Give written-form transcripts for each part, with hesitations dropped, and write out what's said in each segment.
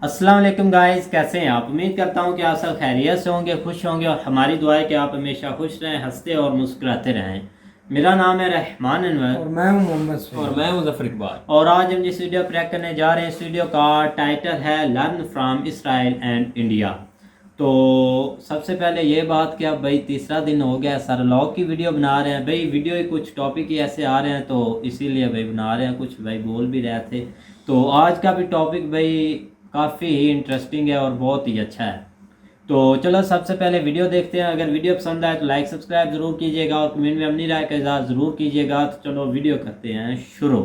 अस्सलाम वालेकुम गाइस, कैसे हैं आप। उम्मीद करता हूं कि आप सब खैरियत से होंगे, खुश होंगे और हमारी दुआ है कि आप हमेशा खुश रहें, हंसते और मुस्कुराते रहें। मेरा नाम है रहमान अनवर और मैं हूं मोहम्मद सईद और मैं मुजफ्फर इकबाल। और आज हम जिस वीडियो पर करने जा रहे हैं, इस वीडियो का टाइटल है learn from Israel and India. तो सबसे पहले ये बात कि अब भाई तीसरा दिन हो गया सर लॉग की वीडियो बना रहे हैं। भाई वीडियो ही कुछ टॉपिक ही ऐसे आ रहे हैं तो इसीलिए भाई बना रहे हैं, कुछ भाई बोल भी रहे थे। तो आज का भी टॉपिक भाई काफ़ी ही इंटरेस्टिंग है और बहुत ही अच्छा है। तो चलो सबसे पहले वीडियो देखते हैं। अगर वीडियो पसंद आए तो लाइक सब्सक्राइब ज़रूर कीजिएगा और कमेंट में अपनी राय का इज़हार ज़रूर कीजिएगा। तो चलो वीडियो करते हैं शुरू।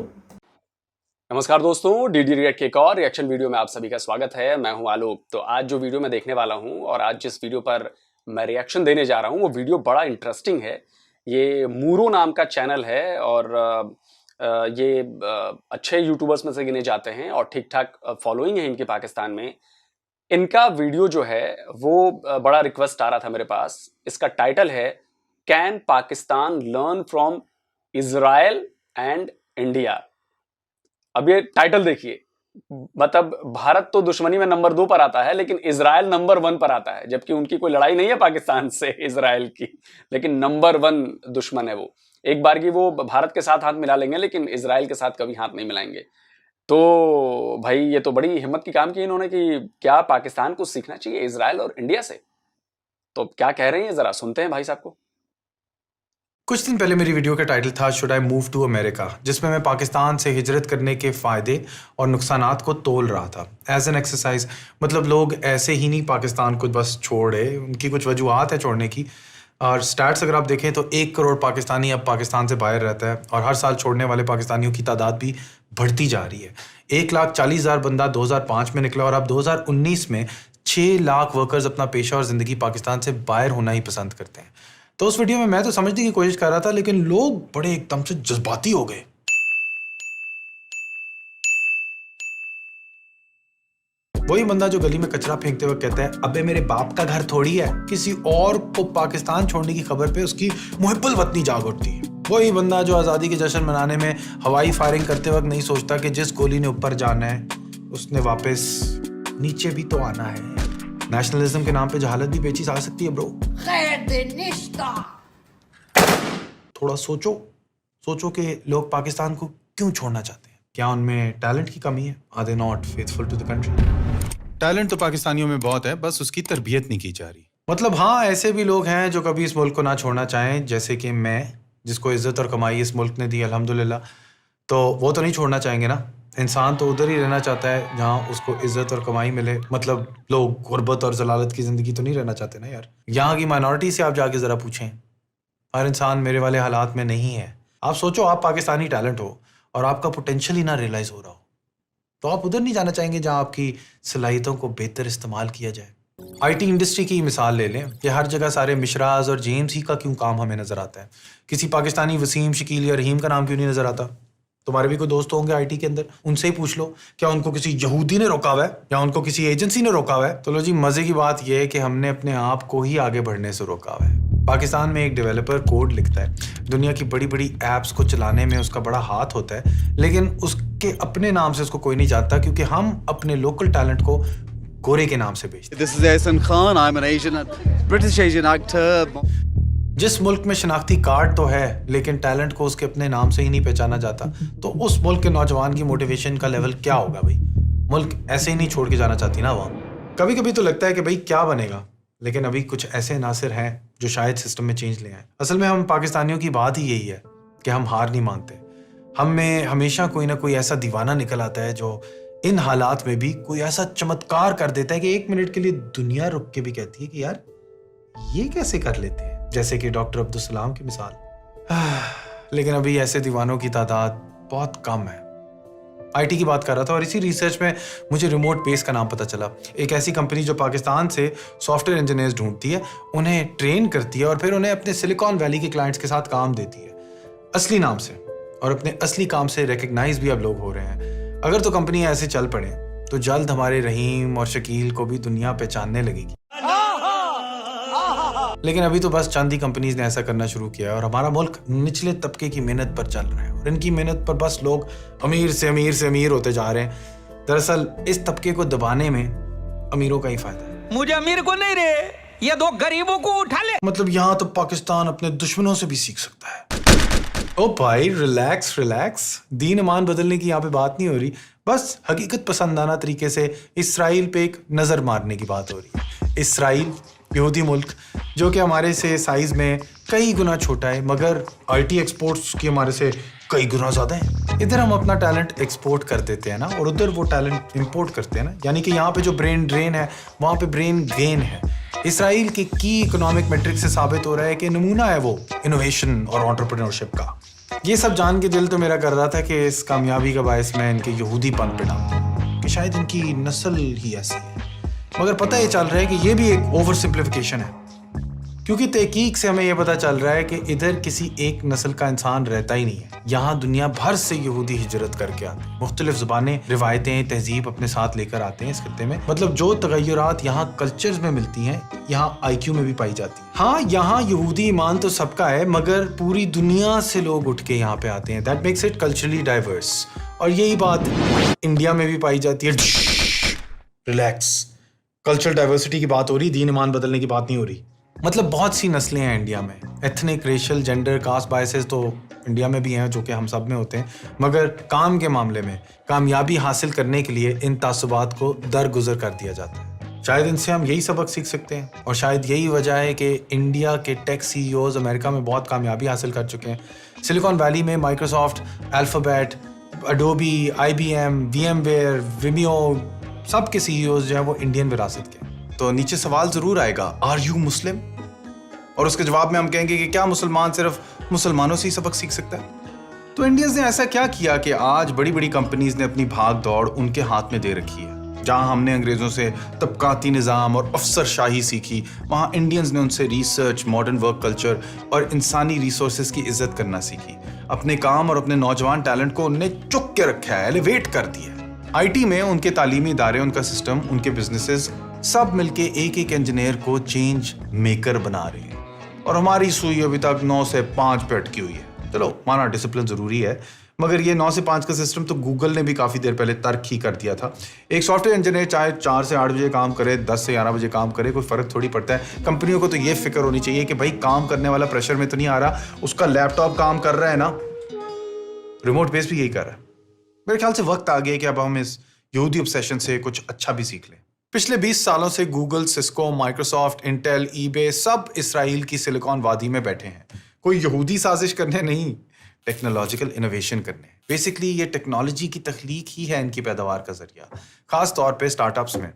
नमस्कार दोस्तों, डीडी रिएक्ट के एक और रिएक्शन वीडियो में आप सभी का स्वागत है। मैं हूं आलोक। तो आज जो वीडियो मैं देखने वाला हूं और आज जिस वीडियो पर मैं रिएक्शन देने जा रहा हूं वो वीडियो बड़ा इंटरेस्टिंग है। ये मूरो नाम का चैनल है और ये अच्छे यूट्यूबर्स में से गिने जाते हैं और ठीक ठाक फॉलोइंग है इनकी पाकिस्तान में। इनका वीडियो जो है वो बड़ा रिक्वेस्ट आ रहा था मेरे पास। इसका टाइटल है can Pakistan learn from Israel and India. अब ये टाइटल देखिए, मतलब भारत तो दुश्मनी में नंबर 2 पर आता है लेकिन इजराइल नंबर 1 पर आता है, जबकि उनकी कोई लड़ाई नहीं है पाकिस्तान से इजराइल की, लेकिन नंबर 1 दुश्मन है वो। एक बार की वो भारत के साथ हाथ मिला लेंगे लेकिन इजराइल के साथ कभी हाथ नहीं मिलाएंगे। तो भाई ये तो बड़ी हिम्मत की काम की इन्होंने कि क्या पाकिस्तान को सीखना चाहिए इजराइल और इंडिया से। तो क्या कह रहे हैं जरा सुनते हैं भाई साहब को। कुछ दिन पहले मेरी वीडियो का टाइटल था should I move to America, जिसमें मैं पाकिस्तान से हिजरत करने के फ़ायदे और नुकसानात को तोल रहा था एज एन एक्सरसाइज। मतलब लोग ऐसे ही नहीं पाकिस्तान को बस छोड़े, उनकी कुछ वजूहत है छोड़ने की। और स्टैट्स अगर आप देखें तो 1 करोड़ पाकिस्तानी अब पाकिस्तान से बाहर रहता है और हर साल छोड़ने वाले पाकिस्तानियों की तादाद भी बढ़ती जा रही है। 1,40,000 बंदा 2005 में निकला और अब 2019 में 6 लाख वर्कर्स अपना पेशा और ज़िंदगी पाकिस्तान से बाहर होना ही पसंद करते हैं। तो उस वीडियो में मैं तो समझने की कोशिश कर रहा था लेकिन लोग बड़े एकदम से जज्बाती हो गए। वही बंदा जो गली में कचरा फेंकते वक्त कहता है अबे मेरे बाप का घर थोड़ी है, किसी और को पाकिस्तान छोड़ने की खबर पे उसकी मुहिब्बुल वतनी जाग उठती है। वही बंदा जो आज़ादी के जश्न मनाने में हवाई फायरिंग करते वक्त नहीं सोचता कि जिस गोली ने ऊपर जाना है उसने वापस नीचे भी तो आना है। नेशनलिज्म के नाम पे जहालत भी बेची जा सकती है ब्रो। थोड़ा सोचो कि लोग पाकिस्तान को क्यों छोड़ना चाहते हैं। क्या उनमें टैलेंट की कमी है? Are they not faithful to the country? Talent तो पाकिस्तानियों में बहुत है, बस उसकी तरबियत नहीं की जा रही। मतलब हाँ, ऐसे भी लोग हैं जो कभी इस मुल्क को ना छोड़ना चाहें, जैसे कि मैं, जिसको इज्जत और कमाई इस मुल्क ने दी अल्हम्दुलिल्लाह। तो वो तो नहीं छोड़ना चाहेंगे ना। इंसान तो उधर ही रहना चाहता है जहाँ उसको इज्जत और कमाई मिले। मतलब लोग गुर्बत और जलालत की ज़िंदगी तो नहीं रहना चाहते ना यार। यहाँ की माइनॉरिटी से आप जाके ज़रा पूछें, हर इंसान मेरे वाले हालात में नहीं है। आप सोचो आप पाकिस्तानी टैलेंट हो और आपका पोटेंशियल ही ना रियलाइज़ हो रहा हो, तो आप उधर नहीं जाना चाहेंगे जहाँ आपकी सलाहियतों को बेहतर इस्तेमाल किया जाए। आईटी इंडस्ट्री की मिसाल ले लें कि हर जगह सारे मिश्राज और जेम्स ही का क्यों काम हमें नज़र आता है। किसी पाकिस्तानी वसीम, शकील या रहीम का नाम क्यों नहीं नज़र आता? तुम्हारे भी कोई दोस्त होंगे आईटी के अंदर, उनसे ही पूछ लो क्या उनको किसी यहूदी ने रोका हुआ है या उनको किसी एजेंसी ने रोका हुआ है? तो लो जी, मज़े की बात यह है कि हमने अपने आप को ही आगे बढ़ने से रोका हुआ है। पाकिस्तान में एक डेवलपर कोड लिखता है, दुनिया की बड़ी बड़ी ऐप्स को चलाने में उसका बड़ा हाथ होता है, लेकिन उसके अपने नाम से उसको कोई नहीं जानता क्योंकि हम अपने लोकल टैलेंट को गोरे के नाम से बेचते हैं। This is Ehsan Khan. I'm an Asian, British Asian actor. जिस मुल्क में शनाख्ती कार्ड तो है लेकिन टैलेंट को उसके अपने नाम से ही नहीं पहचाना जाता, तो उस मुल्क के नौजवान की मोटिवेशन का लेवल क्या होगा भाई? मुल्क ऐसे ही नहीं छोड़ के जाना चाहती ना वहाँ। कभी कभी तो लगता है कि भाई क्या बनेगा, लेकिन अभी कुछ ऐसे नासिर हैं जो शायद सिस्टम में चेंज ले आए। असल में हम पाकिस्तानियों की बात ही यही है कि हम हार नहीं मानते। हम में हमेशा कोई ना कोई ऐसा दीवाना निकल आता है जो इन हालात में भी कोई ऐसा चमत्कार कर देता है कि 1 मिनट के लिए दुनिया रुक के भी कहती है कि यार ये कैसे कर लेते हैं, जैसे कि डॉक्टर अब्दुल सलाम की मिसाल। लेकिन अभी ऐसे दीवानों की तादाद बहुत कम है। आईटी की बात कर रहा था और इसी रिसर्च में मुझे रिमोट बेस का नाम पता चला। एक ऐसी कंपनी जो पाकिस्तान से सॉफ्टवेयर इंजीनियर्स ढूंढती है, उन्हें ट्रेन करती है और फिर उन्हें अपने सिलिकॉन वैली के क्लाइंट्स के साथ काम देती है असली नाम से, और अपने असली काम से रिकग्नाइज भी अब लोग हो रहे हैं। अगर तो कंपनी ऐसे चल पड़े तो जल्द हमारे रहीम और शकील को भी दुनिया पहचानने लगेगी। लेकिन अभी तो बस चंद ही कंपनीज ने ऐसा करना शुरू किया है और हमारा मुल्क निचले तबके की मेहनत पर चल रहा है और इनकी मेहनत पर बस लोग अमीर से अमीर से अमीर होते जा रहे हैं। दरअसल इस तबके को दबाने में अमीरों का ही फायदा है। मुझे अमीर को नहीं रे, ये दो गरीबों को उठा ले। मतलब यहाँ तो पाकिस्तान अपने दुश्मनों से भी सीख सकता है। ओ भाई रिलैक्स रिलैक्स, दीन ईमान बदलने की यहाँ पे बात नहीं हो रही, बस हकीकत पसंदाना तरीके से इसराइल पे एक नज़र मारने की बात हो रही है। इसराइल यहूदी मुल्क जो कि हमारे से साइज में कई गुना छोटा है, मगर आईटी एक्सपोर्ट्स की हमारे से कई गुना ज़्यादा है। इधर हम अपना टैलेंट एक्सपोर्ट कर देते हैं ना, और उधर वो टैलेंट इंपोर्ट करते हैं ना, यानी कि यहाँ पे जो ब्रेन ड्रेन है वहाँ पे ब्रेन गेन है। इसराइल के की इकोनॉमिक मैट्रिक से साबित हो रहा है कि नमूना है वो इनोवेशन और एंटरप्रेन्योरशिप का। ये सब जान के दिल तो मेरा कर रहा था कि इस कामयाबी का बायस मैं इनके यहूदीपन पे डालूं कि शायद इनकी नस्ल ही ऐसी है, मगर पता ये चल रहा है कि ये भी एक ओवर सिंप्लीफिकेशन है, क्योंकि तहकीक से हमें यह पता चल रहा है कि इधर किसी एक नस्ल का इंसान रहता ही नहीं है। यहाँ दुनिया भर से यहूदी हिजरत करके आते हैं, मुख्तलिफ ज़ुबानें, रिवायतें, तहजीब अपने साथ लेकर आते हैं इस खत्ते में। मतलब जो तगय्युरात यहाँ कल्चर्स में मिलती हैं, यहाँ IQ में भी पाई जाती है। हाँ, यहाँ यहूदी ईमान तो सबका है, मगर पूरी दुनिया से लोग उठ के यहाँ पे आते हैं। That makes it culturally diverse, और यही बात इंडिया में भी पाई जाती है। रिलैक्स, कल्चरल डाइवर्सिटी की बात हो रही, दीन ईमान बदलने की बात नहीं हो रही। मतलब बहुत सी नस्लें हैं इंडिया में, ethnic, racial, gender, caste biases तो इंडिया में भी हैं जो कि हम सब में होते हैं, मगर काम के मामले में कामयाबी हासिल करने के लिए इन तासुबात को दरगुजर कर दिया जाता है। शायद इनसे हम यही सबक सीख सकते हैं, और शायद यही वजह है कि इंडिया के टेक CEOs अमेरिका में बहुत कामयाबी हासिल कर चुके हैं। सिलिकॉन वैली में Microsoft, alphabet, Adobe, IBM, VMware, Vimeo, सब के CEOs जो हैं वो इंडियन विरासत के। तो नीचे सवाल जरूर आएगा, आर यू मुस्लिम? और उसके जवाब में हम कहेंगे कि क्या मुसलमान सिर्फ मुसलमानों से ही सबक सीख सकता है? तो इंडियंस ने ऐसा क्या किया कि आज बड़ी बड़ी कंपनीज ने अपनी भाग दौड़ उनके हाथ में दे रखी है। जहां हमने अंग्रेजों से तबकाती निज़ाम और अफसरशाही सीखी, वहां इंडियंस ने उनसे रिसर्च, मॉडर्न वर्क कल्चर और इंसानी रिसोर्सेज की इज्जत करना सीखी। अपने काम और अपने नौजवान टैलेंट को उनने चुक के रखा है, एलिवेट कर दिया है। IT में उनके तालीमी इदारे, उनका सिस्टम, उनके बिजनेसेस सब मिलके एक एक इंजीनियर को चेंज मेकर बना रहे हैं, और हमारी सुई अभी तक 9 से 5 पे अटकी हुई है। चलो माना डिसिप्लिन जरूरी है, मगर ये 9 से 5 का सिस्टम तो गूगल ने भी काफी देर पहले तर्क ही कर दिया था। एक सॉफ्टवेयर इंजीनियर चाहे 4 से 8 बजे काम करे, 10 से 11 बजे काम करे, कोई फर्क थोड़ी पड़ता है। कंपनियों को तो ये फिक्र होनी चाहिए कि भाई काम करने वाला प्रेशर में तो नहीं आ रहा, उसका लैपटॉप काम कर रहा है ना, रिमोट बेस भी यही कर रहा है। मेरे ख्याल से वक्त आ गया कि अब हम इस यहूदी ऑब्सेशन से कुछ अच्छा भी सीख लें। पिछले 20 सालों से Google, Cisco, Microsoft, Intel, eBay सब इसराइल की सिलिकॉन वादी में बैठे हैं, कोई यहूदी साजिश करने नहीं, टेक्नोलॉजिकल इनोवेशन करने। बेसिकली ये टेक्नोलॉजी की तख्लीक ही है इनकी पैदावार का जरिया, खास तौर पे स्टार्टअप्स में।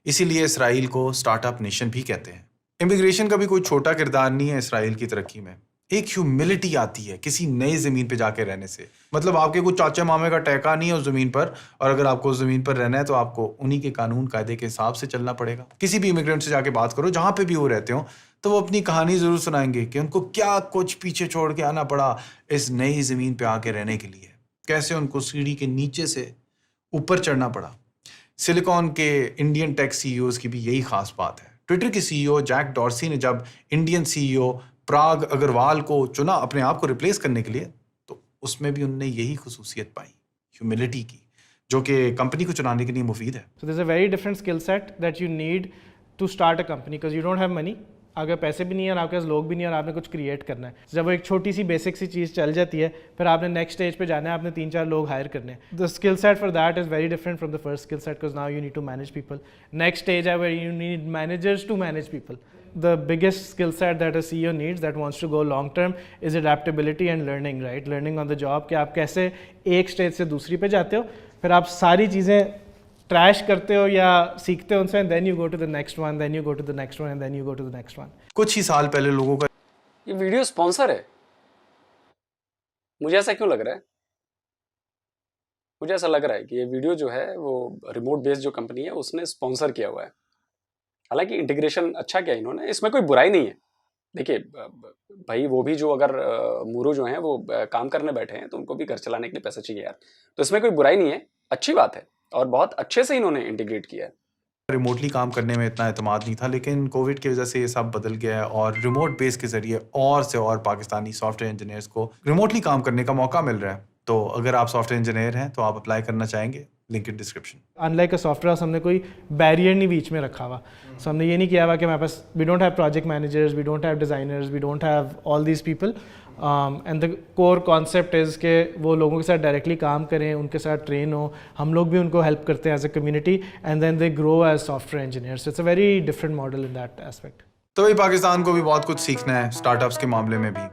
इसीलिए इसराइल को स्टार्टअप नेशन भी कहते हैं। इमिग्रेशन का भी कोई छोटा किरदार नहीं है इसराइल की तरक्की में। एक ह्यूमिलिटी आती है किसी नई ज़मीन पे जाके रहने से। मतलब आपके कुछ चाचा मामे का टहका नहीं है उस ज़मीन पर, और अगर आपको उस ज़मीन पर रहना है तो आपको उन्हीं के कानून कायदे के हिसाब से चलना पड़ेगा। किसी भी इमिग्रेंट से जाके बात करो जहाँ पे भी वो रहते हो, तो वो अपनी कहानी ज़रूर सुनाएंगे कि उनको क्या कुछ पीछे छोड़ के आना पड़ा इस नई ज़मीन पर आके रहने के लिए, कैसे उनको सीढ़ी के नीचे से ऊपर चढ़ना पड़ा। सिलिकॉन के इंडियन टेक CEOs की भी यही खास बात है। ट्विटर के CEO जैक डॉर्सी ने जब इंडियन CEO प्राग अग्रवाल को चुना अपने आप को रिप्लेस करने के लिए, तो उसमें भी उनने यही खुसूसियत पाई, ह्यूमिलिटी की, जो कि कंपनी को चुनाने के लिए मुफीद है। So there's a very different skill set that you need to start a company because you don't have money. अगर पैसे भी नहीं है और आपके पास लोग भी नहीं है और आपने कुछ क्रिएट करना है, जब वो एक छोटी सी बेसिक सी चीज़ चल जाती है, फिर आपने नेक्स्ट स्टेज पे जाना है, आपने 3-4 लोग हायर करने हैं। The skill set for that is very different from the first skill set because now you need to manage people. Next stage है where you need managers to manage people. The biggest skill set that a CEO needs that wants to go long term is adaptability and learning, right? Learning on the job कि आप कैसे एक stage से दूसरी पे जाते हो, फिर आप सारी चीज़ें ट्रैश करते हो या सीखते हो उनसे, and then you go to the next one, then you go to the next one, and then you go to the next one. कुछ ही साल पहले लोगों का ये वीडियो स्पॉन्सर है। मुझे ऐसा क्यों लग रहा है? मुझे ऐसा लग रहा है कि ये वीडियो जो है वो रिमोट बेस्ड जो कंपनी है उसने स्पॉन्सर किया हुआ है। हालांकि इंटीग्रेशन अच्छा किया इन्होंने, इसमें कोई बुराई नहीं है। देखिए भाई, वो भी जो अगर मूरो जो हैं वो काम करने बैठे हैं तो उनको भी घर चलाने के लिए पैसा चाहिए यार, तो इसमें कोई बुराई नहीं है, अच्छी बात है और बहुत अच्छे से इन्होंने इंटीग्रेट किया है। रिमोटली काम करने में इतना एतमाद नहीं था, लेकिन कोविड की वजह से ये सब बदल गया है और रिमोट बेस के ज़रिए और से और पाकिस्तानी सॉफ्टवेयर इंजीनियर्स को रिमोटली काम करने का मौका मिल रहा है। तो अगर आप सॉफ्टवेयर इंजीनियर हैं तो आप अप्लाई करना चाहेंगे, link in description. Unlike a software house हमने कोई बैरियर नहीं बीच में रखा हुआ। सो हमने ये नहीं किया हुआ कि हमारे पास we don't have project managers, we don't have designers, we don't have all these people and the core concept is के वो लोगों के साथ डायरेक्टली काम करें, उनके साथ ट्रेन हो, हम लोग भी उनको हेल्प करते हैं as a community and then they grow as software engineers. It's a very different model in that aspect. तो भाई पाकिस्तान को भी बहुत कुछ सीखना है स्टार्टअप्स के मामले में भी।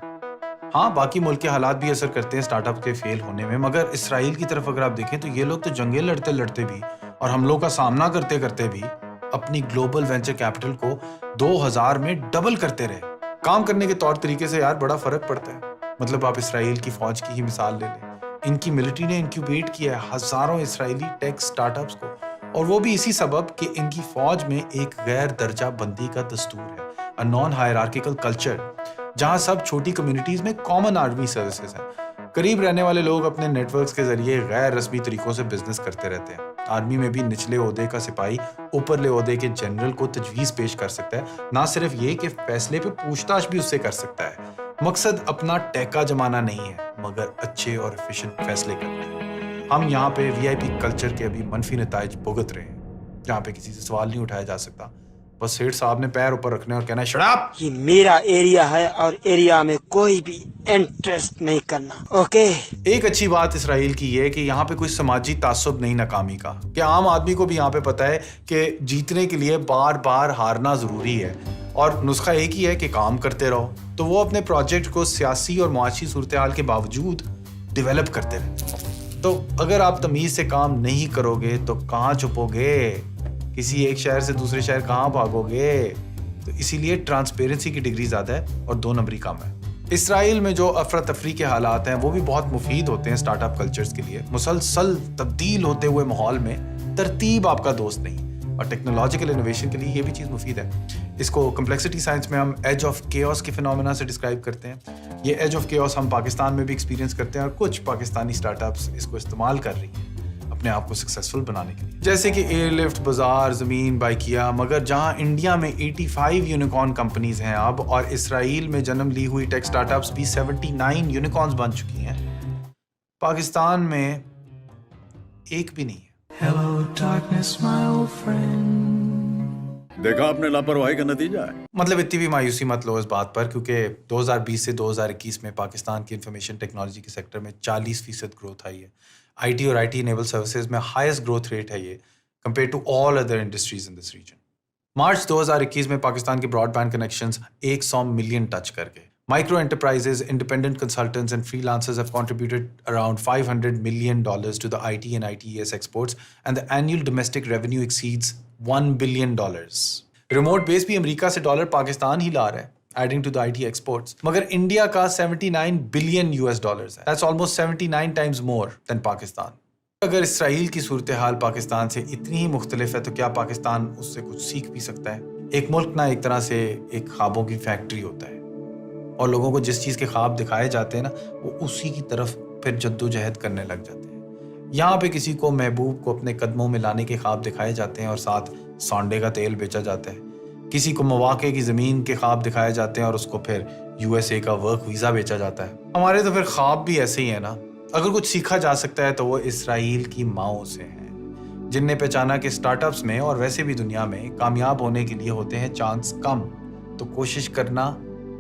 हाँ, बाकी मुल्क के हालात भी असर करते हैं स्टार्टअप के फेल होने में, मगर इसराइल की तरफ अगर आप देखें तो ये लोग तो जंगें लड़ते लड़ते भी और हमलों का सामना करते करते भी अपनी ग्लोबल वेंचर कैपिटल को 2000 में डबल करते रहे। काम करने के तौर तरीके से यार बड़ा फर्क पड़ता है। मतलब आप इसराइल की फौज की ही मिसाल ले लें, इनकी मिलिट्री ने इंक्यूबेट किया है हजारों इसराइली टेक स्टार्टअप्स को, और वो भी इसी सबब कि इनकी फौज में एक गैर दर्जा बंदी का दस्तूर है, अ नॉन हायरार्किकल कल्चर, जहां सब छोटी कम्युनिटीज में कॉमन आर्मी सर्विसेज हैं। करीब रहने वाले लोग अपने नेटवर्क्स के जरिए गैर रस्मी तरीकों से बिजनेस करते रहते हैं। आर्मी में भी निचले ओहदे का सिपाही ऊपरले ओहदे के जनरल को तजवीज़ पेश कर सकता है, ना सिर्फ ये कि फैसले पे पूछताछ भी उससे कर सकता है। मकसद अपना टैका जमाना नहीं है, मगर अच्छे और एफिशिएंट फैसले करना। हम यहाँ पे वीआईपी कल्चर के अभी मनफी नताइज भुगत रहे हैं, जहाँ पे किसी से सवाल नहीं उठाया जा सकता। बस सेठ साहब ने पैर ऊपर रखने और कहना है, शट अप! ये मेरा एरिया है और एरिया में कोई भी इंटरेस्ट नहीं करना। ओके। एक अच्छी बात इसराइल की ये है कि यहाँ पे कोई समाजी तासुब नहीं नाकामी का, कि आम आदमी को भी यहाँ पे पता है कि जीतने के लिए बार बार हारना जरूरी है और नुस्खा एक ही है कि काम करते रहो। तो वो अपने प्रोजेक्ट को सियासी और मुआशी सूरत हाल के बावजूद डिवेलप करते रहे। तो अगर आप तमीज से काम नहीं करोगे तो कहाँ छुपोगे, किसी एक शहर से दूसरे शहर कहाँ भागोगे। तो इसीलिए ट्रांसपेरेंसी की डिग्री ज़्यादा है और 2 नंबरी कम है। इसराइल में जो अफरा तफरी के हालात हैं वो भी बहुत मुफीद होते हैं स्टार्टअप कल्चर्स के लिए। मुसलसल तब्दील होते हुए माहौल में तरतीब आपका दोस्त नहीं, और टेक्नोलॉजिकल इनोवेशन के लिए ये भी चीज़ मुफीद है। इसको कम्प्लेक्सिटी साइंस में हम एज ऑफ केओस के फिनोमेना से डिस्क्राइब करते हैं। ये एज ऑफ केओस हम पाकिस्तान में भी एक्सपीरियंस करते हैं और कुछ पाकिस्तानी स्टार्टअप्स इसको इस्तेमाल कर रही हैं अपने आप को सक्सेसफुल बनाने के लिए, जैसे कि एयरलिफ्ट, बाजार, ज़मीन बाई किया। मगर जहां इंडिया में 85 यूनिकॉर्न कंपनीज हैं अब, और इसराइल में जन्म ली हुई टेक स्टार्टअप्स भी 79 यूनिकॉर्न्स बन चुकी हैं, पाकिस्तान में एक भी नहीं है। देखा आपने लापरवाही का नतीजा है। मतलब इतनी भी मायूसी मत लो इस बात पर, क्योंकि 2020 से 2021 में पाकिस्तान की इंफॉर्मेशन टेक्नोलॉजी के सेक्टर में 40% ग्रोथ आई है। आईटी और आईटी इनेबल सर्विसेज में हाईएस्ट ग्रोथ रेट है ये compare to all other industries in this region. मार्च 2021 में पाकिस्तान के ब्रॉडबैंड कनेक्शंस 100 मिलियन टच कर गए। Micro enterprises, independent consultants, and freelancers have contributed around $500 million to the IT and ITES exports, and the annual domestic revenue exceeds $1 billion. Remote base भी America से dollar Pakistan ही ला रहा है, adding to the IT exports. मगर India का $79 billion है. That's almost 79 times more than Pakistan. अगर Israel की सूरत हाल पाकिस्तान से इतनी ही मुख्तलिफ है तो क्या पाकिस्तान उससे कुछ सीख भी सकता है? एक मुल्क ना एक तरह से एक ख्वाबों की फैक्ट्री होता है, और लोगों को जिस चीज़ के ख्वाब दिखाए जाते हैं ना, वो उसी की तरफ फिर जद्दोजहद करने लग जाते हैं। यहाँ पे किसी को महबूब को अपने कदमों में लाने के ख्वाब दिखाए जाते हैं और साथ सौंडे का तेल बेचा जाता है। किसी को मवाक़े की ज़मीन के ख्वाब दिखाए जाते हैं और उसको फिर USA का वर्क वीज़ा बेचा जाता है। हमारे तो फिर ख्वाब भी ऐसे ही है ना। अगर कुछ सीखा जा सकता है तो वो इसराइल की माओं से है, जिनने पहचाना कि स्टार्टअप्स में और वैसे भी दुनिया में कामयाब होने के लिए होते हैं चांस कम, तो कोशिश करना,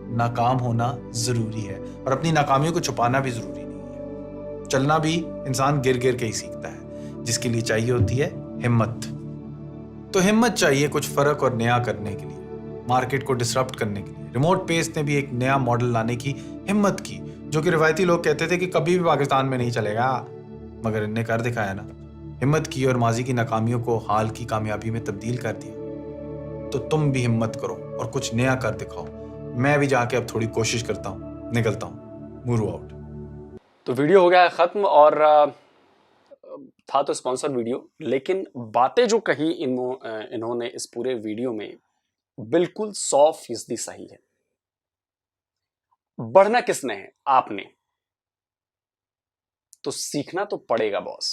नाकाम होना ज़रूरी है, और अपनी नाकामियों को छुपाना भी ज़रूरी नहीं है। चलना भी इंसान गिर गिर के ही सीखता है, जिसके लिए चाहिए होती है हिम्मत। तो हिम्मत चाहिए कुछ फ़र्क और नया करने के लिए, मार्केट को डिसरप्ट करने के लिए। रिमोट पेस ने भी एक नया मॉडल लाने की हिम्मत की, जो कि रिवायती लोग कहते थे कि कभी भी पाकिस्तान में नहीं चलेगा, मगर इनने कर दिखाया ना। हिम्मत की और माजी की नाकामियों को हाल की कामयाबी में तब्दील कर दिया। तो तुम भी हिम्मत करो और कुछ नया कर दिखाओ। मैं भी जाके अब थोड़ी कोशिश करता हूँ, निकलता हूँ, मूव आउट। तो वीडियो हो गया ख़त्म, और था तो स्पॉन्सर वीडियो, लेकिन बातें जो कही इन्होंने इस पूरे वीडियो में बिल्कुल 100% सही है। बढ़ना किसने है? आपने। तो सीखना तो पड़ेगा बॉस।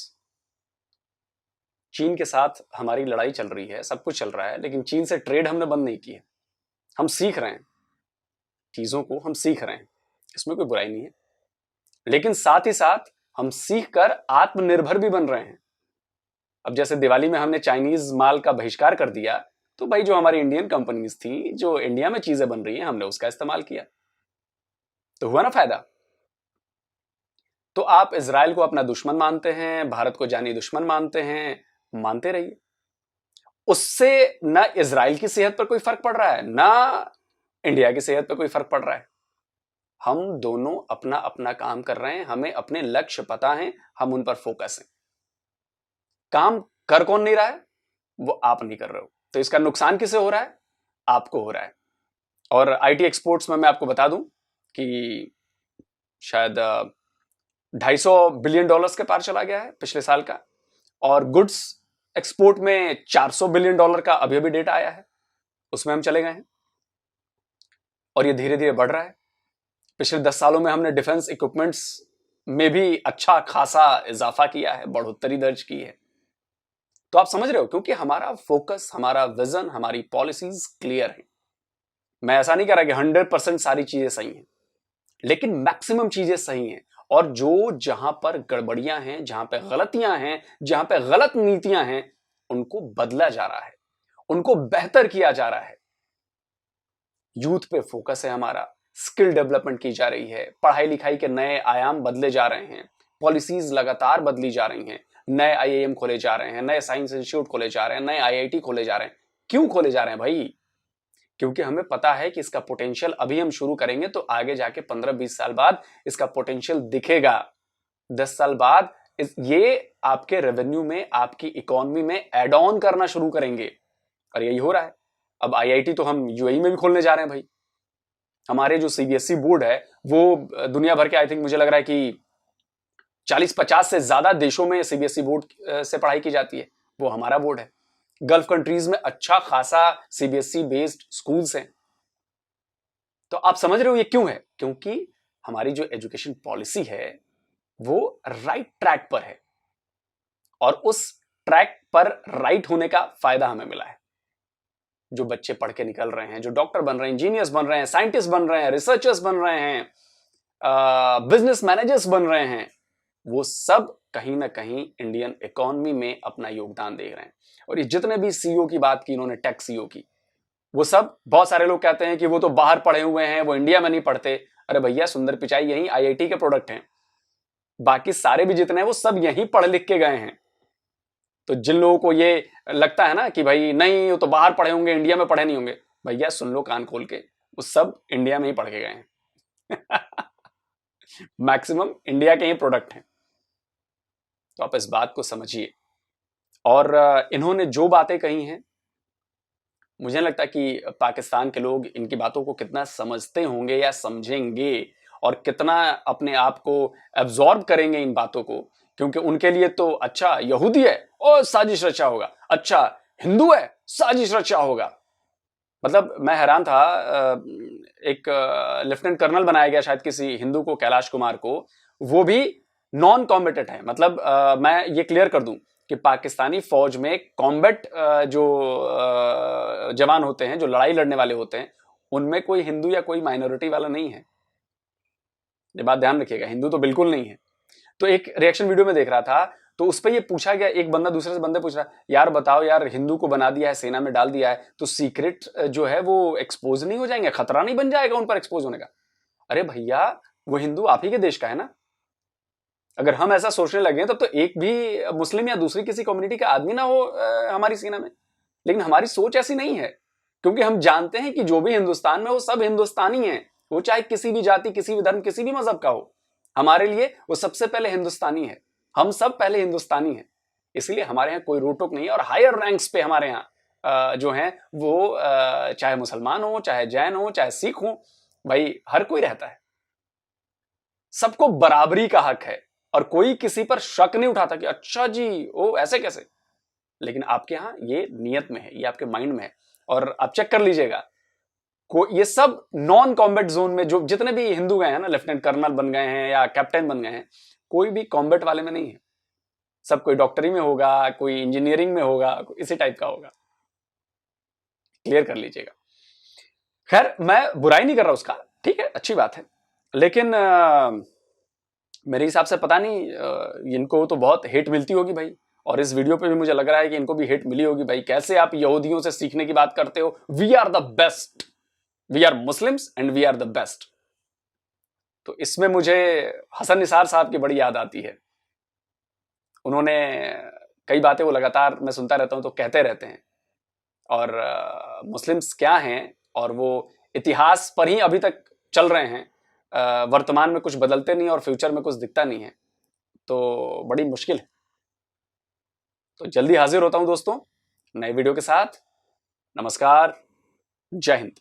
चीन के साथ हमारी लड़ाई चल रही है, सब कुछ चल रहा है, लेकिन चीन से ट्रेड हमने बंद नहीं की है। हम सीख रहे हैं, चीजों को हम सीख रहे हैं, इसमें कोई बुराई नहीं है। लेकिन साथ ही साथ हम सीख कर आत्मनिर्भर भी बन रहे हैं। अब जैसे दिवाली में हमने चाइनीज माल का बहिष्कार कर दिया, तो भाई जो हमारी इंडियन कंपनीज थी, जो इंडिया में चीजें बन रही हैं, हमने उसका इस्तेमाल किया, तो हुआ ना फायदा। तो आप इजराइल को अपना दुश्मन मानते हैं, भारत को जानी दुश्मन मानते हैं, मानते रहिए। उससे ना इजराइल की सेहत पर कोई फर्क पड़ रहा है, ना इंडिया की सेहत पर कोई फर्क पड़ रहा है। हम दोनों अपना अपना काम कर रहे हैं, हमें अपने लक्ष्य पता है, हम उन पर फोकस हैं। काम कर कौन नहीं रहा है? वो आप नहीं कर रहे हो, तो इसका नुकसान किसे हो रहा है? आपको हो रहा है। और आईटी एक्सपोर्ट्स में मैं आपको बता दूं कि शायद $250 बिलियन के पार चला गया है पिछले साल का, और गुड्स एक्सपोर्ट में $400 बिलियन का अभी अभी डेटा आया है, उसमें हम चले गए हैं, और ये धीरे धीरे बढ़ रहा है। पिछले 10 सालों में हमने डिफेंस इक्विपमेंट्स में भी अच्छा खासा इजाफा किया है, बढ़ोतरी दर्ज की है। तो आप समझ रहे हो, क्योंकि हमारा फोकस, हमारा विजन, हमारी पॉलिसीज क्लियर है। मैं ऐसा नहीं कह रहा कि 100% सारी चीजें सही हैं, लेकिन मैक्सिमम चीजें सही हैं। और जो जहां पर गड़बड़ियां हैं, जहां पे गलतियां हैं, जहां पे गलत नीतियां हैं, उनको बदला जा रहा है, उनको बेहतर किया जा रहा है। यूथ पे फोकस है हमारा, स्किल डेवलपमेंट की जा रही है, पढ़ाई लिखाई के नए आयाम बदले जा रहे हैं, पॉलिसीज लगातार बदली जा रही हैं, नए आईआईएम खोले जा रहे हैं, नए साइंस इंस्टीट्यूट खोले जा रहे हैं, नए आईआईटी खोले जा रहे हैं। क्यों खोले जा रहे हैं भाई? क्योंकि हमें पता है कि इसका पोटेंशियल अभी हम शुरू करेंगे तो आगे जाके 15-20 साल बाद इसका पोटेंशियल दिखेगा। 10 साल बाद ये आपके रेवेन्यू में, आपकी इकोनॉमी में एड ऑन करना शुरू करेंगे, और यही हो रहा है। अब आईआईटी तो हम यूएई में भी खोलने जा रहे हैं भाई। हमारे जो सीबीएसई बोर्ड है वो दुनिया भर के, आई थिंक मुझे लग रहा है कि 40-50 से ज्यादा देशों में सीबीएसई बोर्ड से पढ़ाई की जाती है, वो हमारा बोर्ड है। गल्फ कंट्रीज में अच्छा खासा सीबीएसई बेस्ड स्कूल्स हैं। तो आप समझ रहे हो ये क्यों है? क्योंकि हमारी जो एजुकेशन पॉलिसी है वो राइट ट्रैक पर है, और उस ट्रैक पर राइट होने का फायदा हमें मिला है। जो बच्चे पढ़ के निकल रहे हैं, जो डॉक्टर बन रहे हैं, इंजीनियर्स बन रहे हैं, साइंटिस्ट बन रहे हैं, रिसर्चर्स बन रहे हैं, बिजनेस मैनेजर्स बन रहे हैं, वो सब कहीं ना कहीं इंडियन इकोनॉमी में अपना योगदान दे रहे हैं। और ये जितने भी सीईओ की बात की इन्होंने, टेक सीईओ की, वो सब, बहुत सारे लोग कहते हैं कि वो तो बाहर पढ़े हुए हैं, वो इंडिया में नहीं पढ़ते। अरे भैया, सुंदर पिचाई यही आईआईटी के प्रोडक्ट हैं। बाकी सारे भी जितने हैं वो सब यहीं पढ़ लिख के गए हैं। तो जिन लोगों को ये लगता है ना कि भाई नहीं वो तो बाहर पढ़े होंगे, इंडिया में पढ़े नहीं होंगे, भैया सुन लो कान खोल के, वो सब इंडिया में ही पढ़ के गए हैं। मैक्सिमम इंडिया के ही प्रोडक्ट हैं। तो आप इस बात को समझिए। और इन्होंने जो बातें कही हैं, मुझे नहीं लगता कि पाकिस्तान के लोग इनकी बातों को कितना समझते होंगे या समझेंगे, और कितना अपने आप को एब्जॉर्ब करेंगे इन बातों को। क्योंकि उनके लिए तो अच्छा यहूदी है और साजिश रचा होगा, अच्छा हिंदू है साजिश रचा होगा। मतलब मैं हैरान था, एक लेफ्टिनेंट कर्नल बनाया गया शायद किसी हिंदू को, कैलाश कुमार को, वो भी नॉन कॉम्बेटेंट है। मतलब मैं ये क्लियर कर दूं कि पाकिस्तानी फौज में कॉम्बैट जो जवान होते हैं, जो लड़ाई लड़ने वाले होते हैं, उनमें कोई हिंदू या कोई माइनॉरिटी वाला नहीं है। ये बात ध्यान रखिएगा, हिंदू तो बिल्कुल नहीं है। तो एक रिएक्शन वीडियो में देख रहा था, तो उस पर ये पूछा गया, एक बंदा दूसरे से बंदे पूछ रहा, यार बताओ यार, हिंदू को बना दिया है, सेना में डाल दिया है, तो सीक्रेट जो है वो एक्सपोज नहीं हो जाएंगे, खतरा नहीं बन जाएगा उन पर एक्सपोज होने का? अरे भैया, वो हिंदू आप ही के देश का है ना। अगर हम ऐसा सोचने लगे तब तो एक भी मुस्लिम या दूसरी किसी कम्युनिटी का आदमी ना हो हमारी सेना में। लेकिन हमारी सोच ऐसी नहीं है, क्योंकि हम जानते हैं कि जो भी हिंदुस्तान में, वो सब हिंदुस्तानी हैं, वो चाहे किसी भी जाति, किसी भी धर्म, किसी भी मजहब का हो। हमारे लिए वो सबसे पहले हिंदुस्तानी है, हम सब पहले हिंदुस्तानी हैं। इसलिए हमारे यहाँ कोई रोक टोक नहीं है। और हायर रैंक्स पे हमारे यहाँ जो हैं वो चाहे मुसलमान हो, चाहे जैन हो, चाहे सिख हो, भाई हर कोई रहता है। सबको बराबरी का हक है, और कोई किसी पर शक नहीं उठाता कि अच्छा जी ओ ऐसे कैसे। लेकिन आपके यहाँ ये नियत में है, ये आपके माइंड में है। और आप चेक कर लीजिएगा, ये सब नॉन कॉम्बैट जोन में जो जितने भी हिंदू गए हैं ना, लेफ्टिनेंट कर्नल बन गए हैं या कैप्टन बन गए हैं, कोई भी कॉम्बैट वाले में नहीं है। सब कोई डॉक्टरी में होगा, कोई इंजीनियरिंग में होगा, इसी टाइप का होगा। क्लियर कर लीजिएगा। खैर, मैं बुराई नहीं कर रहा उसका, ठीक है, अच्छी बात है, लेकिन मेरे हिसाब से पता नहीं इनको तो बहुत हेट मिलती होगी भाई, और इस वीडियो पे भी मुझे लग रहा है कि इनको भी हेट मिली होगी भाई। कैसे आप यहूदियों से सीखने की बात करते हो? We are the best, we are Muslims and we are the best. तो इसमें मुझे हसन निसार साहब की बड़ी याद आती है। उन्होंने कई बातें, वो लगातार मैं सुनता रहता हूं तो कहते रहते हैं, और मुस्लिम्स क्या हैं, और वो इतिहास पर ही अभी तक चल रहे हैं, वर्तमान में कुछ बदलते नहीं और फ्यूचर में कुछ दिखता नहीं है, तो बड़ी मुश्किल है। तो जल्दी हाजिर होता हूं दोस्तों नए वीडियो के साथ। नमस्कार, जय हिंद।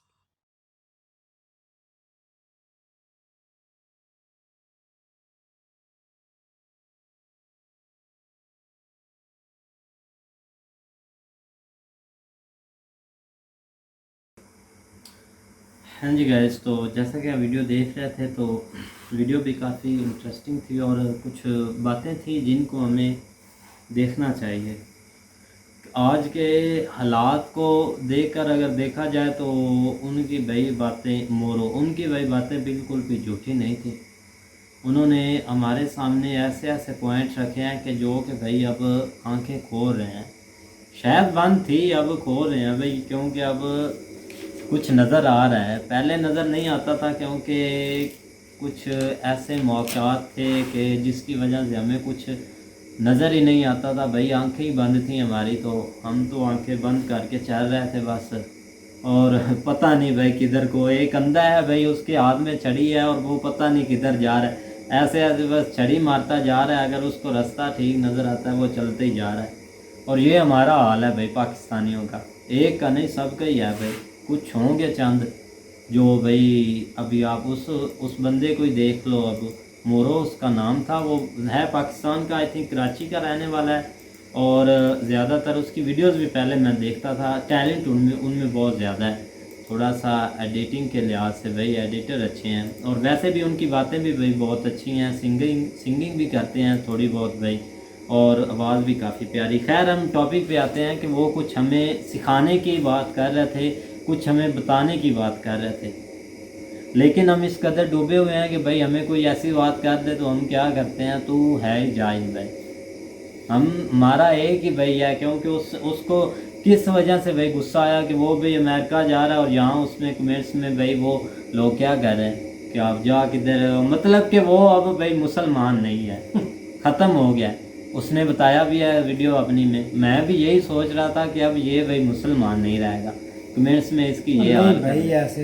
हाँ जी गाइस, तो जैसा कि आप वीडियो देख रहे थे, तो वीडियो भी काफ़ी इंटरेस्टिंग थी और कुछ बातें थी जिनको हमें देखना चाहिए। आज के हालात को देखकर अगर देखा जाए तो उनकी भाई बातें बिल्कुल भी झूठी नहीं थी। उन्होंने हमारे सामने ऐसे ऐसे पॉइंट्स रखे हैं कि जो कि भाई अब आंखें खोल रहे हैं। शायद बंद थी, अब खोल रहे हैं भाई, क्योंकि अब कुछ नज़र आ रहा है। पहले नज़र नहीं आता था, क्योंकि कुछ ऐसे मौक़ात थे कि जिसकी वजह से हमें कुछ नज़र ही नहीं आता था भाई, आंखें ही बंद थी हमारी, तो हम तो आंखें बंद करके चल रहे थे बस। और पता नहीं भाई किधर को, एक अंधा है भाई, उसके हाथ में छड़ी है और वो पता नहीं किधर जा रहा है, ऐसे ऐसे बस छड़ी मारता जा रहा है। अगर उसको रास्ता ठीक नज़र आता है वो चलते ही जा रहा है। और ये हमारा हाल है भाई पाकिस्तानियों का, एक का नहीं सबका ही है भाई। कुछ होंगे चंद जो भाई, अभी आप उस बंदे को ही देख लो, अब मोरो उसका नाम था, वो है पाकिस्तान का, आई थिंक कराची का रहने वाला है, और ज़्यादातर उसकी वीडियोस भी पहले मैं देखता था। टैलेंट उनमें बहुत ज़्यादा है, थोड़ा सा एडिटिंग के लिहाज से भाई एडिटर अच्छे हैं, और वैसे भी उनकी बातें भी भाई बहुत अच्छी हैं। सिंगिंग भी करते हैं थोड़ी बहुत भाई, और आवाज़ भी काफ़ी प्यारी। खैर, हम टॉपिक पे आते हैं कि वो कुछ हमें सिखाने की बात कर रहे थे, कुछ हमें बताने की बात कर रहे थे, लेकिन हम इस कदर डूबे हुए हैं कि भाई हमें कोई ऐसी बात कर दे तो हम क्या करते हैं, तू है ही जाहिल भाई। हमारा एक ही भाई है, क्योंकि उसको किस वजह से भाई गुस्सा आया कि वो भाई अमेरिका जा रहा है, और यहाँ उसमें कमेंट्स में भाई वो लोग क्या कर रहे हैं कि आप जा किधर, मतलब कि वो अब भाई मुसलमान नहीं है ख़त्म हो गया। उसने बताया भी है वीडियो अपनी में। मैं भी यही सोच रहा था कि अब ये भाई मुसलमान नहीं रहेगा। कमेंट्स में इसकी ये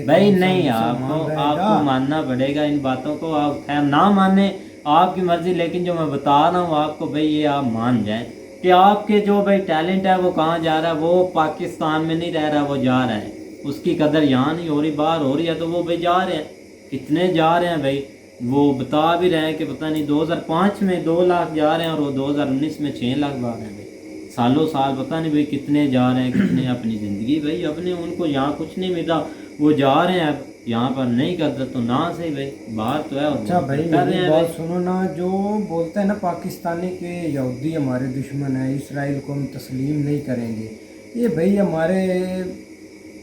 भाई नहीं, आपको मानना पड़ेगा इन बातों को। आप खैर ना माने, आपकी मर्जी, लेकिन जो मैं बता रहा हूँ आपको भाई, ये आप मान जाएं कि आपके जो भाई टैलेंट है वो कहाँ जा रहा है। वो पाकिस्तान में नहीं रह रहा, वो जा रहा है। उसकी कदर यहाँ नहीं हो रही, बाहर हो रही है, तो वो भाई जा रहे हैं। कितने जा रहे हैं भाई, वो बता भी रहे हैं कि पता नहीं 2005 में 2 लाख जा रहे हैं, और वो 2019 में 6 लाख जा रहे हैं भाई। सालों साल पता नहीं भाई कितने जा रहे हैं, कितने अपनी ज़िंदगी भाई अपने, उनको यहाँ कुछ नहीं मिल रहा, वो जा रहे हैं। यहाँ पर नहीं करते तो ना सही भाई, बाहर तो है। अच्छा भाई, मेरी बात सुनो ना, जो बोलते हैं ना पाकिस्तानी के यहूदी हमारे दुश्मन है, इसराइल को हम तस्लीम नहीं करेंगे, ये भाई हमारे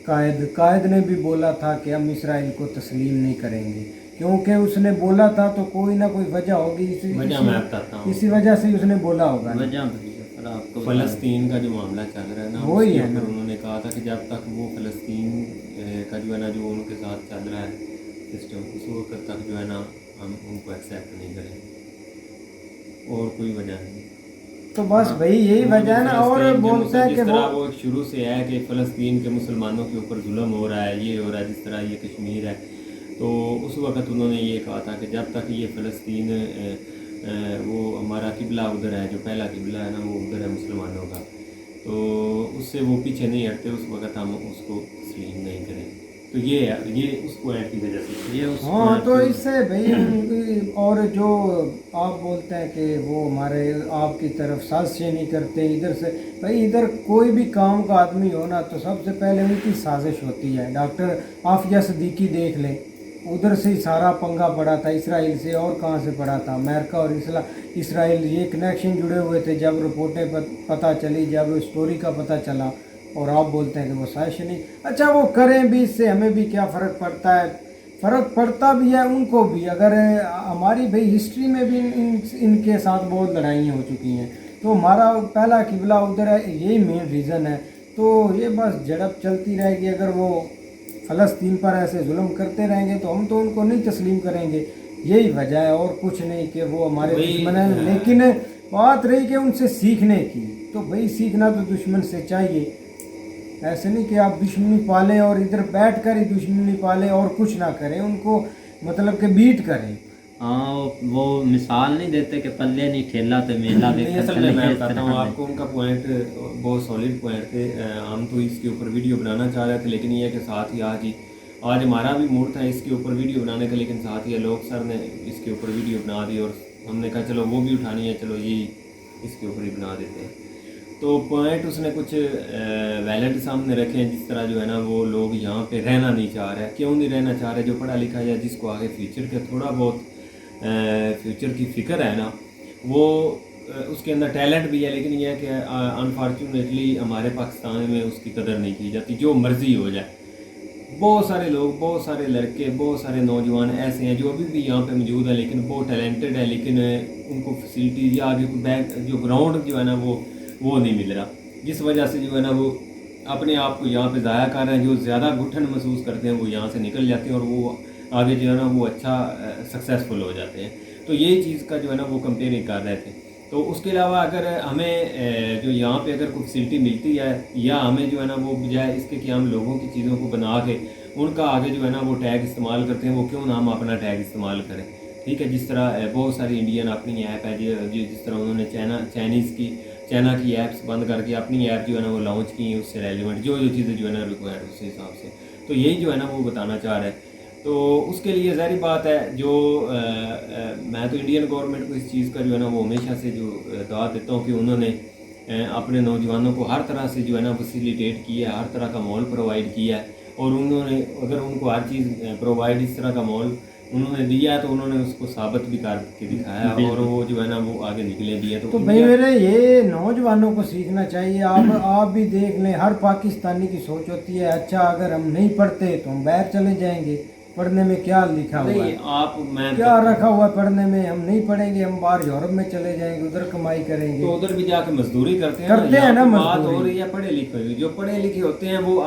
कायद ने भी बोला था कि हम इसराइल को तस्लीम नहीं करेंगे, क्योंकि उसने बोला था तो कोई ना कोई वजह होगी, इसी वजह से उसने बोला होगा। आपको फ़लस्तीन का जो मामला चल रहा है ना, वही है ना, उन्होंने कहा था कि जब तक वो फ़लस्तीन का जो है ना, जो उनके साथ चल रहा है सिस्टम, उस वक्त तक जो है ना हम उनको एक्सेप्ट नहीं करेंगे, और कोई वजह नहीं। तो बस भाई यही वजह है ना। और बोलता है कि वो शुरू से है कि फ़लस्तीन के मुसलमानों के ऊपर जुल्म हो रहा है, ये हो रहा है, जिस तरह ये कश्मीर है, तो उस वक्त उन्होंने ये कहा था कि जब तक ये फ़लस्तीन वो हमारा किबला उधर है, जो पहला किबला है ना, वो उधर है मुसलमानों का, तो उससे वो पीछे नहीं हटते, उस वक्त हम उसको तस्लीम नहीं करें। तो ये उस पॉइंट की वजह से, ये उस हाँ, तो इससे भाई, और जो आप बोलते हैं कि वो हमारे आपकी तरफ साजिशें नहीं करते, इधर से भाई, इधर कोई भी काम का आदमी हो ना, तो सबसे पहले उनकी साजिश होती है। डॉक्टर आफिया सिद्दीकी देख लें, उधर से ही सारा पंगा पड़ा था इसराइल से, और कहाँ से पड़ा था, अमेरिका और इसराइल ये कनेक्शन जुड़े हुए थे। जब रिपोर्टें पता चली, जब स्टोरी का पता चला, और आप बोलते हैं कि वो साजिश नहीं। अच्छा वो करें भी, इससे हमें भी क्या फ़र्क पड़ता है? फ़र्क पड़ता भी है उनको भी। अगर हमारी भाई हिस्ट्री में भी इनके साथ बहुत लड़ाइयाँ हो चुकी हैं, तो हमारा पहला किबला उधर है, यही मेन रीज़न है। तो ये बस झड़प चलती रहेगी। अगर वो फ़लस्तीन पर ऐसे जुल्म करते रहेंगे तो हम तो उनको नहीं तस्लीम करेंगे, यही वजह है और कुछ नहीं कि वो हमारे दुश्मन हैं। लेकिन बात रही कि उनसे सीखने की, तो भाई सीखना तो दुश्मन से चाहिए। ऐसे नहीं कि आप दुश्मनी पालें और इधर बैठ कर ही दुश्मनी पालें और कुछ ना करें, उनको मतलब कि बीट करें। हाँ वो मिसाल नहीं देते कि पल्ले नहीं ठेला तो मेला नहीं, असल में मैं बताता हूँ आपको, उनका पॉइंट बहुत सॉलिड पॉइंट थे। हम तो इसके ऊपर वीडियो बनाना चाह रहे थे, लेकिन ये कि साथ ही आज हमारा भी मूड था इसके ऊपर वीडियो बनाने का, लेकिन साथ ही लोग सर ने इसके ऊपर वीडियो बना दी और हमने कहा चलो वो भी उठानी है, चलो ये इसके ऊपर ही बना देते हैं। तो पॉइंट उसने कुछ वैलिड सामने रखे हैं, जिस तरह जो है ना वो लोग यहाँ पे रहना नहीं चाह रहे। क्यों नहीं रहना चाह रहे? जो पढ़ा लिखा है, जिसको आगे फ्यूचर का थोड़ा बहुत फ्यूचर की फ़िक्र है ना, वो उसके अंदर टैलेंट भी है, लेकिन यह है कि अनफॉर्चुनेटली हमारे पाकिस्तान में उसकी कदर नहीं की जाती। जो मर्ज़ी हो जाए, बहुत सारे लोग, बहुत सारे लड़के, बहुत सारे नौजवान ऐसे हैं जो अभी भी यहाँ पे मौजूद है, लेकिन बहुत टैलेंटेड है, लेकिन उनको फैसिलिटीज़ या आगे बैक जो ग्राउंड जो है ना वो नहीं मिल रहा, जिस वजह से जो है ना वो अपने आप को यहाँ पे ज़ाया कर रहे हैं। जो ज़्यादा घुटन महसूस करते हैं वो यहाँ से निकल जाते हैं और वो आगे जो है ना वो अच्छा सक्सेसफुल हो जाते हैं। तो यही चीज़ का जो है ना वो कंपेयरिंग कर रहे थे। तो उसके अलावा अगर हमें जो यहाँ पे अगर कोई फैसिलिटी मिलती है, या हमें जो है ना वो बजाय इसके कि हम लोगों की चीज़ों को बना के उनका आगे जो है ना वो टैग इस्तेमाल करते हैं, वो क्यों ना हम अपना टैग इस्तेमाल करें? ठीक है, जिस तरह बहुत सारी इंडियन अपनी ऐप है, जिस तरह उन्होंने चाइना की ऐप्स बंद करके अपनी ऐप जो है ना वो लॉन्च की है, उससे रेलिवेंट जो चीज़ें जो है ना रिक्वायर्ड उस हिसाब से। तो यही जो है ना वो बताना चाह रहा है। तो उसके लिए ज़ाहिर बात है, जो मैं तो इंडियन गवर्नमेंट को इस चीज़ का जो है ना वो हमेशा से जो दाद देता हूँ कि उन्होंने अपने नौजवानों को हर तरह से जो है ना फैसिलिटेट किया है, हर तरह का मॉल प्रोवाइड किया है, और उन्होंने अगर उनको हर चीज़ प्रोवाइड इस तरह का मॉल उन्होंने दिया है तो उन्होंने उसको साबित भी करके दिखाया, और वो जो है ना वो आगे निकले भी है। तो भाई मेरे ये नौजवानों को सीखना चाहिए। आप भी देख लें, हर पाकिस्तानी की सोच होती है अच्छा अगर हम नहीं पढ़ते तो हम बाहर चले जाएंगे, पढ़ने में क्या लिखा हुआ है, क्या रखा हुआ है पढ़ने में, हम नहीं पढ़ेंगे, हम बाहर यूरोप में चले जाएंगे, उधर कमाई करेंगे। तो उधर भी जाके मजदूरी करते हैं ना बात हो रही है पढ़े लिखे। जो पढ़े लिखे होते हैं वो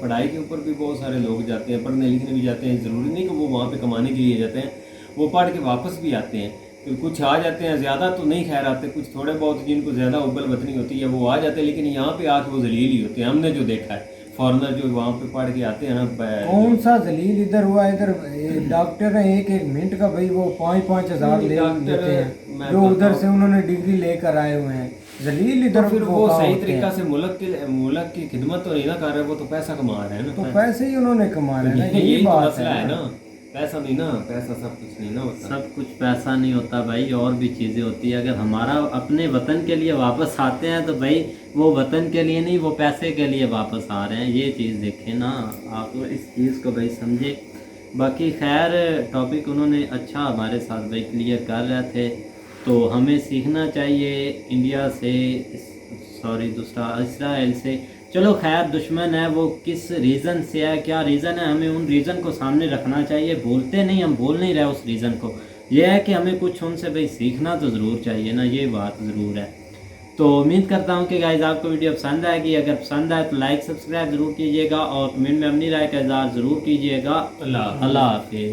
पढ़ाई के ऊपर भी बहुत सारे लोग जाते हैं, पढ़ने लिखने भी जाते हैं। ज़रूरी नहीं कि वो वहाँ पे कमाने के लिए जाते हैं, वो पढ़ के वापस भी आते हैं। तो कुछ आ जाते हैं, ज़्यादा तो नहीं खैर आते, कुछ थोड़े बहुत जिनको ज़्यादा उबल वतनी होती है वो आ जाते हैं, लेकिन यहाँ पे आके वो जलील ही होते हैं। हमने जो देखा है फॉरनर जो वहाँ पे पढ़ के आते हैं ना, कौन सा जलील इधर हुआ? इधर डॉक्टर है एक मिनट का भाई, वो 5-5 हज़ार ले देते हैं, जो उधर से उन्होंने डिग्री लेकर आए हुए हैं। जलील इधर तो फिर वो सही तरीका से मुल्क की खिदमत तो नहीं ना कर रहे, वो तो पैसा कमा रहे हैं ना। तो पैसे ही उन्होंने कमा रहे हैं, यही तो मसला है ना। पैसा नहीं ना, पैसा सब कुछ नहीं ना होता, सब कुछ पैसा नहीं होता भाई, और भी चीज़ें होती है। अगर हमारा अपने वतन के लिए वापस आते हैं तो भाई वो वतन के लिए नहीं, वो पैसे के लिए वापस आ रहे हैं। ये चीज़ देखें ना आप, तो इस चीज़ को भाई समझे। बाकी खैर टॉपिक उन्होंने अच्छा हमारे साथ भाई क्लियर कर रहे थे, तो हमें सीखना चाहिए इंडिया से, सॉरी दूसरा इसराइल से। चलो खैर दुश्मन है वो किस रीज़न से है, क्या रीज़न है, हमें उन रीज़न को सामने रखना चाहिए। बोलते नहीं, हम बोल नहीं रहे उस रीज़न को, यह है कि हमें कुछ उनसे भाई सीखना तो ज़रूर चाहिए ना, ये बात ज़रूर है। तो उम्मीद करता हूँ कि गाइस आपको वीडियो पसंद आएगी। अगर पसंद आए तो लाइक सब्सक्राइब ज़रूर कीजिएगा और कमेंट में अपनी राय का इज़हार ज़रूर कीजिएगा। अल्लाह हाफ़िज़।